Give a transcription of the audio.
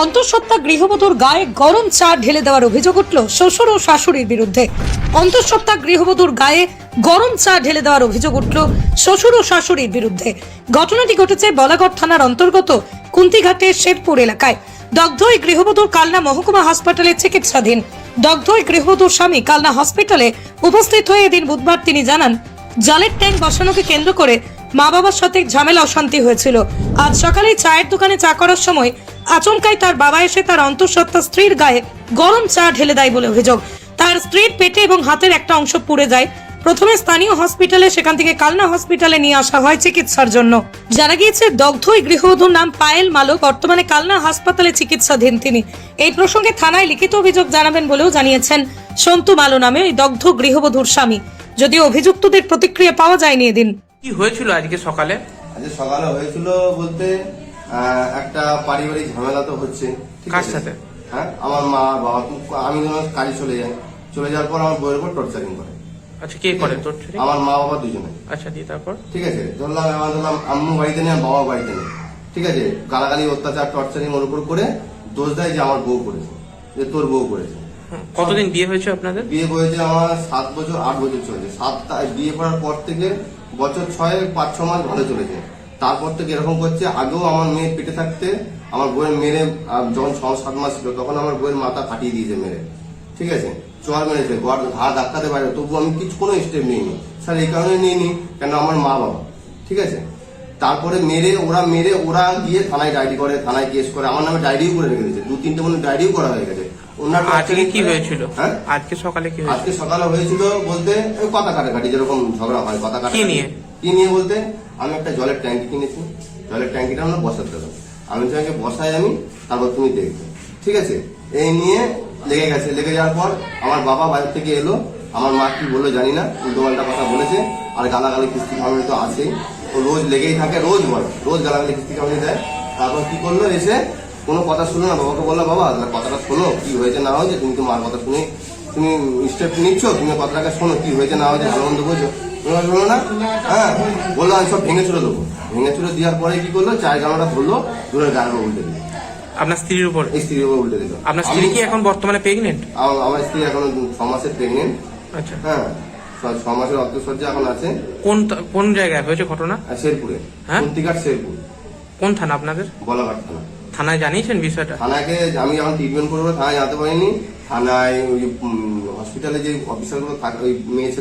অন্তঃসত্ত্বা গৃহবধূর গায়ে গরম চা ঢেলে দেওয়ার অভিযোগ উঠল শ্বশুর ও শাশুড়ির বিরুদ্ধে। অন্তঃসত্ত্বা গৃহবধূর গায়ে গরম চা ঢেলে দেওয়ার অভিযোগ উঠল শ্বশুর ও শাশুড়ির বিরুদ্ধে। ঘটনাটি ঘটেছে বলাগড় থানার অন্তর্গত কুন্তিঘাটের শেরপুর এলাকায়। দগ্ধ ওই গৃহবধূর কালনা মহকুমা হাসপাতালে চিকিৎসাধীন। দগ্ধ ওই গৃহবধূর স্বামী কালনা হসপিটালে উপস্থিত হয়ে এদিন বুধবার তিনি জানান, জলের ট্যাঙ্ক বসানোকে কেন্দ্র করে মা বাবার সাথে ঝামেলা অশান্তি হয়েছিল। আজ সকালে চায়ের দোকানে চা করার সময় আচমকাই তার বাবা এসে তার অন্তঃসত্ত্বা স্ত্রীর গায়ে গরম চা ঢেলে দেয় বলে অভিযোগ। তার স্ত্রীর পেটে এবং হাতের একটা অংশ পুড়ে যায়। প্রথমে স্থানীয় হসপিটালে, সেখান থেকে কালনা হসপিটালে নিয়ে আসা হয় চিকিৎসার জন্য। জানা গিয়েছে দগ্ধ ওই গৃহবধূর নাম পায়েল মালো, বর্তমানে কালনা হাসপাতালে চিকিৎসাধীন তিনি। এই প্রসঙ্গে থানায় লিখিত অভিযোগ জানাবেন বলেও জানিয়েছেন সন্তু মালো নামে ওই দগ্ধ গৃহবধূর স্বামী। যদিও অভিযুক্তদের প্রতিক্রিয়া পাওয়া যায়নি। এদিন কি হয়েছিল আজকে সকালে? আজকে সকালে হয়েছিল বলতে একটা পারিবারিক ঝামেলা তো হচ্ছে। ঠিক কার আছে? সাথে? হ্যাঁ, আমার মা বাবা, আমি যখন কাজে চলে যাওয়ার পর আমার বউয়ের উপর টর্চারিং করে। আচ্ছা, কে করে তোর ছেলে? আমার মা বাবা দুজনে। আচ্ছা, দিয়ে তারপর? ঠিক আছে, ধরলাম আম্মু বাড়িতে নেই, বাবা বাড়িতে নেই। ঠিক আছে, গালাগালি, অত্যাচার, টর্চারিং ওর উপর করে দোষ দেয় যে আমার বউ করেছে, যে তোর বউ করেছে। কতদিন বিয়ে হয়েছে আপনাদের? বিয়ে হয়েছে আমার 7 বছর 8 বছর চলেছে। বিয়ে করার পর থেকে বছর 6-5-6 মাস ভালো চলেছে। তারপর থেকে এরকম করছে। আগেও আমার মেয়ে পেটে থাকতে আমার বউয়ের মেরে, যখন 6-7 মাস ছিল তখন আমার বউয়ের মাথা ফাটিয়ে দিয়েছে মেরে। ঠিক আছে, চর মেরেছে, ঘা ধাক্কাতে পারে, তবু আমি কোনো স্টেপ নিইনি স্যার। এই কারণে নিইনি কেন আমার মা বাবা। ঠিক আছে, তারপরে ওরা গিয়ে থানায় ডায়েরি করে, থানায় কেস করে, আমার নামে ডায়েরিও করে রেখে দিয়েছে। 2-3টে মনে ডায়েরিও করা হয়ে গেছে। আজকে কি হয়েছিল? হ্যাঁ, আজকে সকালে কি হয়েছিল? আজকে সকালে হয়েছিল বলতে কথা কাটাকাটি, যেরকম ঝগড়া হয় কথা কাটাকাটি। কি নিয়ে বলতে আমি একটা জলের ট্যাঙ্কি কিনেছি, জলের ট্যাঙ্কিটা আমরা বসাতে হবে। আমি তোমাকে বসাই, আমি তারপর তুমি দেখবে। ঠিক আছে, এই নিয়ে লেগে গেছে। লেগে যাওয়ার পর আমার বাবা বাইরে থেকে এলো, আমার মা কি বললো জানি না, উল্টোপাল্টা কথা বলেছে। আর গালাগালি কিস্তি খাওয়ানো তো আছেই, ও রোজ লেগেই থাকে, রোজ গালাগালি কিস্তি খাওয়ানো দেয়। তারপর কি করলো, এসে কোনো কথা শুনো না, বাবাকে বললো, বাবা কথাটা শোনো, কি হয়েছে না হয়েছে, তুমি তো মার কথা শুনে তুমি স্টেপ নিচ্ছ, তুমি কথাটাকে শোনো, কি হয়েছে না হয়েছে ভালো মন্দ বোঝো। শোনো না, হ্যাঁ বললো, আমি সব ভেঙে চুরে দেবো। ভেঙে চুরে দেওয়ার পরে কি করলো, চায়ের গামলাটা ধরলো, দূরের গায়ের উপর উল্টে দিল। আপনার স্ত্রীর উপর? এই স্ত্রীর উপর উল্টে দিল। আপনার স্ত্রী কি এখন বর্তমানে প্রেগনেন্ট? আমার স্ত্রী এখন 6 মাসের প্রেগনেন্ট। আচ্ছা, হ্যাঁ, 6 মাসের অন্তঃসজ্জা এখন আছে। কোন জায়গায় হয়েছে ঘটনা? শেরপুরে। হ্যাঁ, কুন্তিঘাট শেরপুর। কোন থানা আপনাদের? বলাঘাট থানা। থানায় জানিয়েছেন বিষয়টা? থানাকে আমি যখন ট্রিটমেন্ট করবো থানায় যেতে পারিনি। থানায় ওই হসপিটালে যে অফিসারগুলো থাকে, ওই মেয়ে